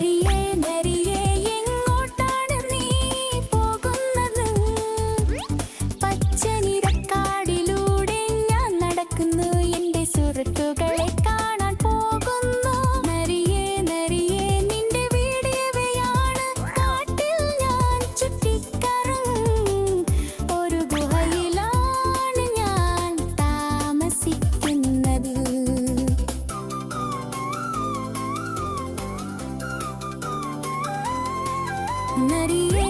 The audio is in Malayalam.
നരിയേ നരിയേ എങ്ങോട്ടാണ് നീ പോകുന്നത്? പച്ചനിറക്കാടിലൂടെ ഞാൻ നടക്കുന്നു, എൻ്റെ സുഹൃത്തുക്കളെ കാണാൻ പോകുന്നു. നരിയേ നരിയേ നിന്റെ വീട് എവിടെയാണ്? കാട്ടിൽ ഞാൻ ചുറ്റിക്കറങ്ങും, ഒരു ഗുഹയിലാണ് ഞാൻ താമസിക്കുന്നത്. നരിയേ